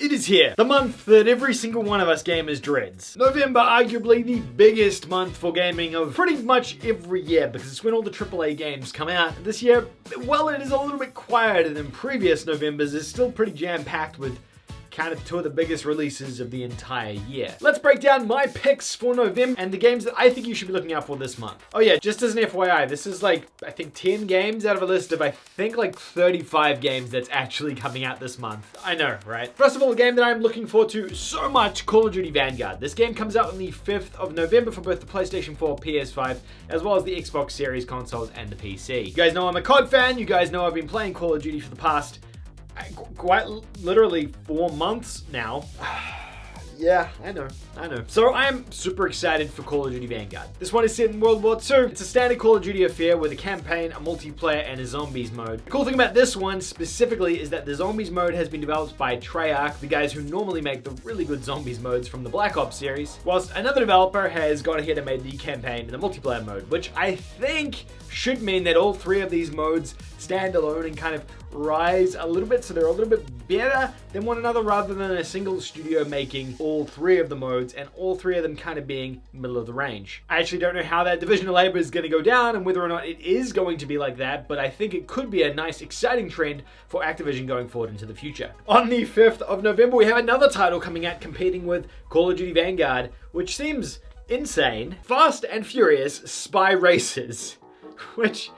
It is here, the month that every single one of us gamers dreads. November, arguably the biggest month for gaming of pretty much every year because it's when all the AAA games come out. This year, while it is a little bit quieter than previous Novembers, it's still pretty jam-packed with kind of two of the biggest releases of the entire year. Let's break down my picks for November and the games that I think you should be looking out for this month. Oh yeah, just as an FYI, this is like, I think 10 games out of a list of I think like 35 games that's actually coming out this month. I know, right? First of all, a game that I'm looking forward to so much, Call of Duty Vanguard. This game comes out on the 5th of November for both the PlayStation 4, PS5, as well as the Xbox Series consoles and the PC. You guys know I'm a COD fan. You guys know I've been playing Call of Duty for the past quite literally 4 months now. Yeah, I know. So I am super excited for Call of Duty Vanguard. This one is set in World War II. It's a standard Call of Duty affair with a campaign, a multiplayer, and a zombies mode. The cool thing about this one specifically is that the zombies mode has been developed by Treyarch, the guys who normally make the really good zombies modes from the Black Ops series, whilst another developer has gone ahead and made the campaign and the multiplayer mode, which I think should mean that all three of these modes stand alone and kind of rise a little bit, so they're a little bit better than one another rather than a single studio making all three of the modes and all three of them kind of being middle of the range. I actually don't know how that division of labor is going to go down and whether or not it is going to be like that, but I think it could be a nice exciting trend for Activision going forward into the future. On the 5th of November we have another title coming out competing with Call of Duty Vanguard, which seems insane. Fast and Furious Spy Racers, which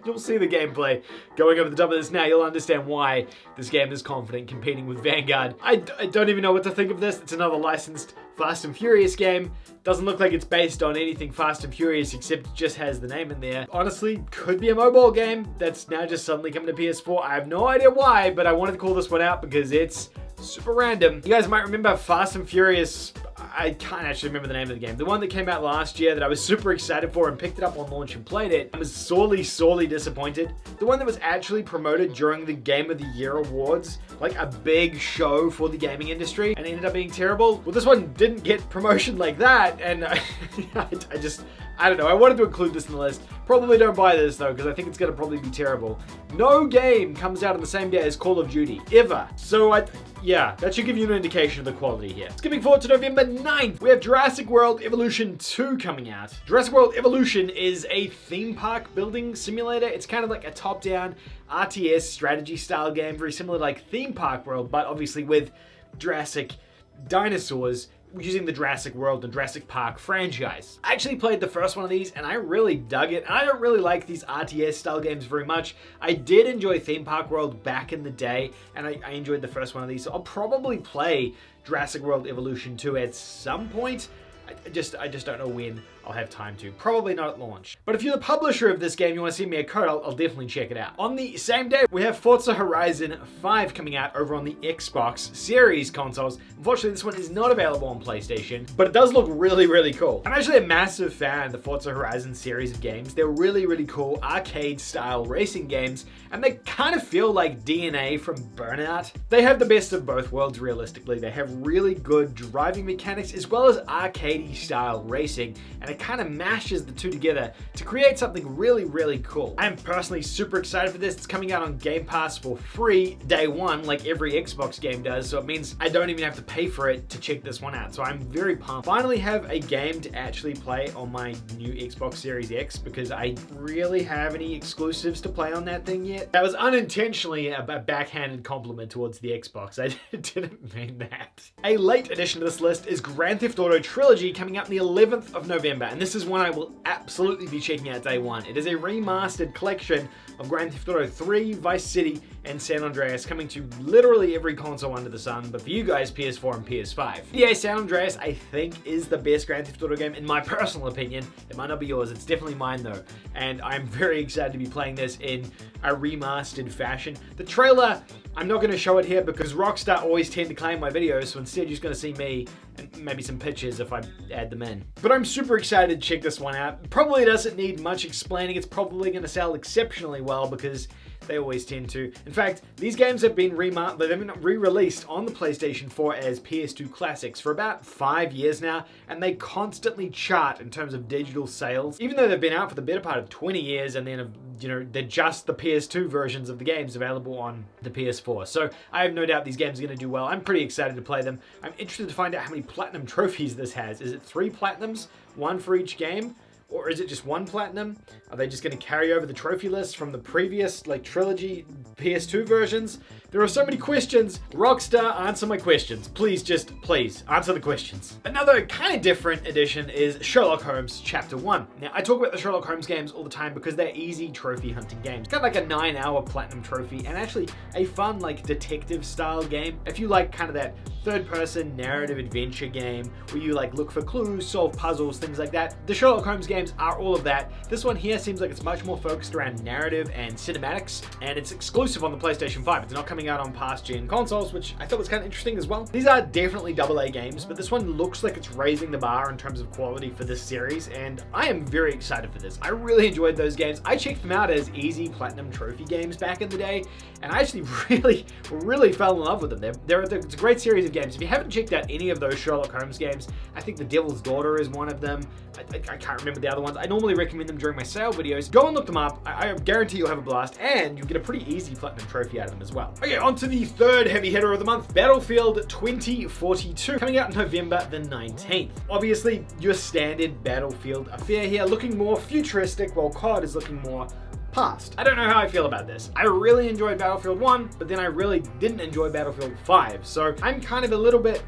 you'll see the gameplay going over the top of this now. You'll understand why this game is confident competing with Vanguard. I don't even know what to think of this. It's another licensed Fast and Furious game. Doesn't look like it's based on anything Fast and Furious except it just has the name in there. Honestly, could be a mobile game that's now just suddenly coming to PS4. I have no idea why, but I wanted to call this one out because it's super random. You guys might remember Fast and Furious, I can't actually remember the name of the game. The one that came out last year that I was super excited for and picked it up on launch and played it. I was sorely disappointed. The one that was actually promoted during the Game of the Year awards, like a big show for the gaming industry, and ended up being terrible. Well, this one didn't get promotion like that, and I don't know. I wanted to include this in the list. Probably don't buy this though, because I think it's gonna probably be terrible. No game comes out on the same day as Call of Duty, ever. So yeah, that should give you an indication of the quality here. Skipping forward to November 9th, we have Jurassic World Evolution 2 coming out. Jurassic World Evolution is a theme park building simulator. It's kind of like a top-down RTS strategy style game, very similar to like Theme Park World, but obviously with Jurassic dinosaurs using the Jurassic World and Jurassic Park franchise. I actually played the first one of these and I really dug it. And I don't really like these RTS style games very much. I did enjoy Theme Park World back in the day and I enjoyed the first one of these. So I'll probably play Jurassic World Evolution 2 at some point. I just don't know when I'll have time to. Probably not at launch. But if you're the publisher of this game, you want to send me a code, I'll definitely check it out. On the same day, we have Forza Horizon 5 coming out over on the Xbox Series consoles. Unfortunately, this one is not available on PlayStation, but it does look really cool. I'm actually a massive fan of the Forza Horizon series of games. They're really cool arcade-style racing games, and they kind of feel like DNA from Burnout. They have the best of both worlds, realistically. They have really good driving mechanics as well as arcade-style racing, and it kind of mashes the two together to create something really cool. I am personally super excited for this. It's coming out on Game Pass for free day one, like every Xbox game does, so it means I don't even have to pay for it to check this one out, so I'm very pumped. Finally have a game to actually play on my new Xbox Series X because I really have any exclusives to play on that thing yet. That was unintentionally a backhanded compliment towards the Xbox. I didn't mean that. A late addition to this list is Grand Theft Auto Trilogy coming out on the 11th of November, and this is one I will absolutely be checking out day one. It is a remastered collection of Grand Theft Auto 3, Vice City, and San Andreas, coming to literally every console under the sun, but for you guys, PS4 and PS5. Yeah, San Andreas, I think, is the best Grand Theft Auto game, in my personal opinion. It might not be yours, it's definitely mine though, and I'm very excited to be playing this in a remastered fashion. The trailer, I'm not going to show it here because Rockstar always tend to claim my videos, so instead you're just going to see me and maybe some pictures if I add them in. But I'm super excited to check this one out. Probably doesn't need much explaining. It's probably going to sell exceptionally well because they always tend to. In fact, these games have been re-released on the PlayStation 4 as PS2 classics for about 5 years now, and they constantly chart in terms of digital sales, even though they've been out for the better part of 20 years and then have you know, they're just the PS2 versions of the games available on the PS4. So I have no doubt these games are going to do well. I'm pretty excited to play them. I'm interested to find out how many platinum trophies this has. Is it 3 platinums, 1 for each game? Or is it just 1 platinum? Are they just going to carry over the trophy list from the previous, like, trilogy PS2 versions? There are so many questions. Rockstar, answer my questions. Please, just please, answer the questions. Another kind of different edition is Sherlock Holmes Chapter 1. Now, I talk about the Sherlock Holmes games all the time because they're easy trophy hunting games. Kind of like a 9-hour platinum trophy and actually a fun, like, detective style game. If you like kind of that third-person narrative adventure game where you, like, look for clues, solve puzzles, things like that, the Sherlock Holmes games are all of that. This one here seems like it's much more focused around narrative and cinematics, and it's exclusive on the PlayStation 5. It's not coming out on past-gen consoles, which I thought was kind of interesting as well. These are definitely AA games, but this one looks like it's raising the bar in terms of quality for this series, and I am very excited for this. I really enjoyed those games. I checked them out as easy platinum trophy games back in the day, and I actually really fell in love with them. It's a great series of games. If you haven't checked out any of those Sherlock Holmes games, I think The Devil's Daughter is one of them. I can't remember the other ones. I normally recommend them during my sale videos. Go and look them up. I guarantee you'll have a blast, and you'll get a pretty easy platinum trophy out of them as well. Okay, on to the third heavy hitter of the month, Battlefield 2042, coming out November the 19th. Obviously, your standard Battlefield affair here, looking more futuristic, while COD is looking more past. I don't know how I feel about this. I really enjoyed Battlefield 1, but then I really didn't enjoy Battlefield 5, so I'm kind of a little bit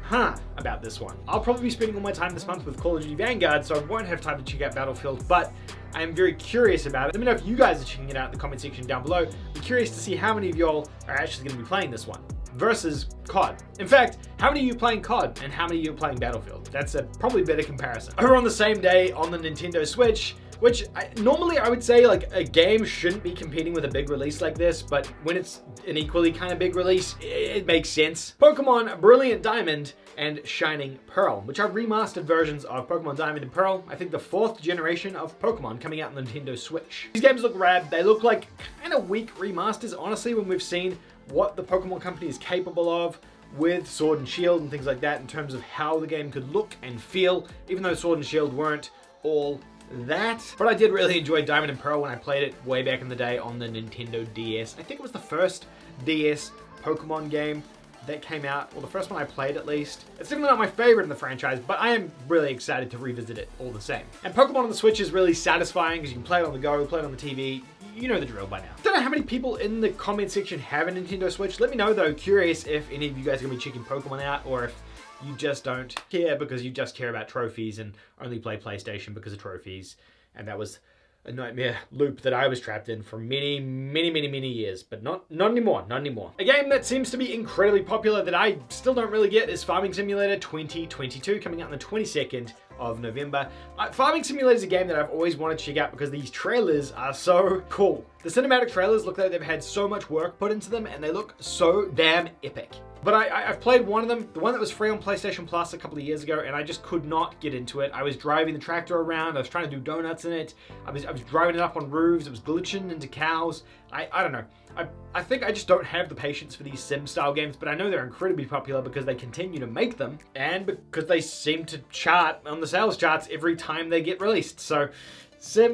about this one. I'll probably be spending all my time this month with Call of Duty Vanguard, so I won't have time to check out Battlefield, but I am very curious about it. Let me know if you guys are checking it out in the comment section down below. I'm curious to see how many of y'all are actually going to be playing this one versus COD. In fact, how many of you playing COD and how many of you are playing Battlefield? That's a probably better comparison. Over on the same day on the Nintendo Switch, which normally I would say like a game shouldn't be competing with a big release like this, but when it's an equally kind of big release, it makes sense. Pokemon Brilliant Diamond and Shining Pearl, which are remastered versions of Pokemon Diamond and Pearl. I think the 4th generation of Pokemon coming out on the Nintendo Switch. These games look rad. They look like kind of weak remasters, honestly, when we've seen what the Pokemon company is capable of with Sword and Shield and things like that in terms of how the game could look and feel, even though Sword and Shield weren't all that. But I did really enjoy Diamond and Pearl when I played it way back in the day on the Nintendo DS. I think it was the first DS Pokemon game that came out, or the first one I played at least. It's definitely not my favorite in the franchise, but I am really excited to revisit it all the same. And Pokemon on the Switch is really satisfying because you can play it on the go, play it on the TV. You know the drill by now. I don't know how many people in the comment section have a Nintendo Switch. Let me know though, curious if any of you guys are gonna be checking Pokemon out, or if you just don't care because you just care about trophies and only play PlayStation because of trophies. And that was a nightmare loop that I was trapped in for many years, but not anymore, not anymore. A game that seems to be incredibly popular that I still don't really get is Farming Simulator 2022, coming out on the 22nd of November. Farming Simulator is a game that I've always wanted to check out because these trailers are so cool. The cinematic trailers look like they've had so much work put into them and they look so damn epic. But I've played one of them, the one that was free on PlayStation Plus a couple of years ago, and I just could not get into it. I was driving the tractor around, I was trying to do donuts in it, I was driving it up on roofs, it was glitching into cows. I don't know. I think I just don't have the patience for these sim style games, but I know they're incredibly popular because they continue to make them and because they seem to chart on the sales charts every time they get released. So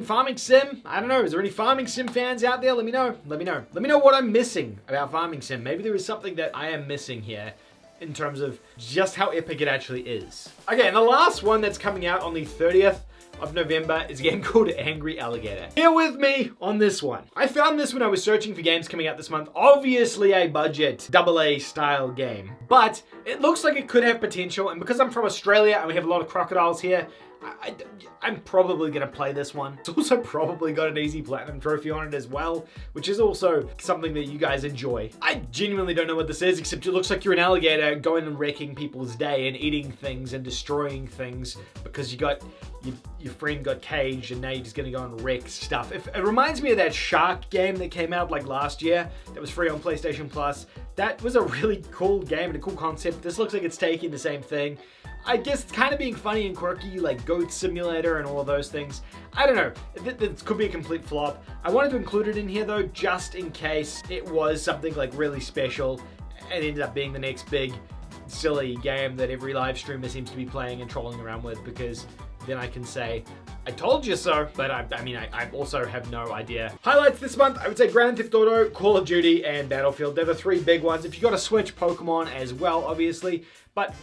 farming sim, I don't know. Is there any farming sim fans out there? Let me know. Let me know what I'm missing about farming sim. Maybe there is something that I am missing here in terms of just how epic it actually is. Okay, and the last one that's coming out on the 30th of November is a game called Angry Alligator. Bear with me on this one. I found this when I was searching for games coming out this month. Obviously a budget AA style game, but it looks like it could have potential, and because I'm from Australia and we have a lot of crocodiles here, I'm probably going to play this one. It's also probably got an easy platinum trophy on it as well, which is also something that you guys enjoy. I genuinely don't know what this is, except it looks like you're an alligator going and wrecking people's day and eating things and destroying things because your friend got caged and now you're just going to go and wreck stuff. It reminds me of that shark game that came out like last year that was free on PlayStation Plus. That was a really cool game and a cool concept. This looks like it's taking the same thing. I guess it's kind of being funny and quirky, like Goat Simulator and all of those things. I don't know. This could be a complete flop. I wanted to include it in here though, just in case it was something like really special and ended up being the next big silly game that every live streamer seems to be playing and trolling around with, because then I can say, I told you so, but I mean, I also have no idea. Highlights this month, I would say Grand Theft Auto, Call of Duty, and Battlefield. They're the three big ones. If you got a Switch, Pokemon as well, obviously. But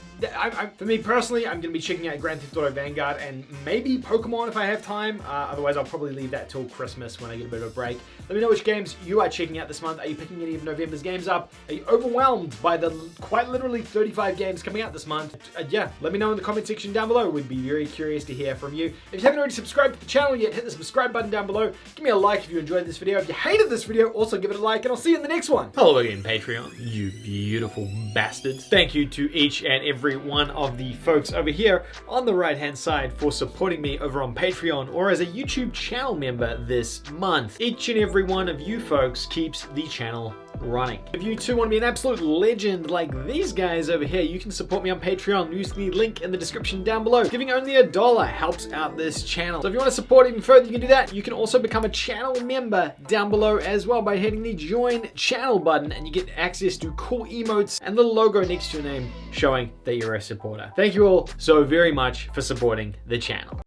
for me personally, I'm going to be checking out Grand Theft Auto Vanguard and maybe Pokemon if I have time. Otherwise, I'll probably leave that till Christmas when I get a bit of a break. Let me know which games you are checking out this month. Are you picking any of November's games up? Are you overwhelmed by the quite literally 35 games coming out this month? Yeah, let me know in the comment section down below. We'd be very curious to hear from you. If you haven't already subscribed to the channel yet, hit the subscribe button down below. Give me a like if you enjoyed this video. If you hated this video, also give it a like, and I'll see you in the next one. Hello again, Patreon, you beautiful bastards. Thank you to each and every one of the folks over here on the right hand side for supporting me over on Patreon or as a YouTube channel member this month. Each and every one of you folks keeps the channel running. If you too want to be an absolute legend like these guys over here, you can support me on Patreon. Use the link in the description down below. Giving only $1 helps out this channel. So if you want to support even further, you can do that. You can also become a channel member down below as well by hitting the join channel button, and you get access to cool emotes and the logo next to your name showing that you're a supporter. Thank you all so very much for supporting the channel.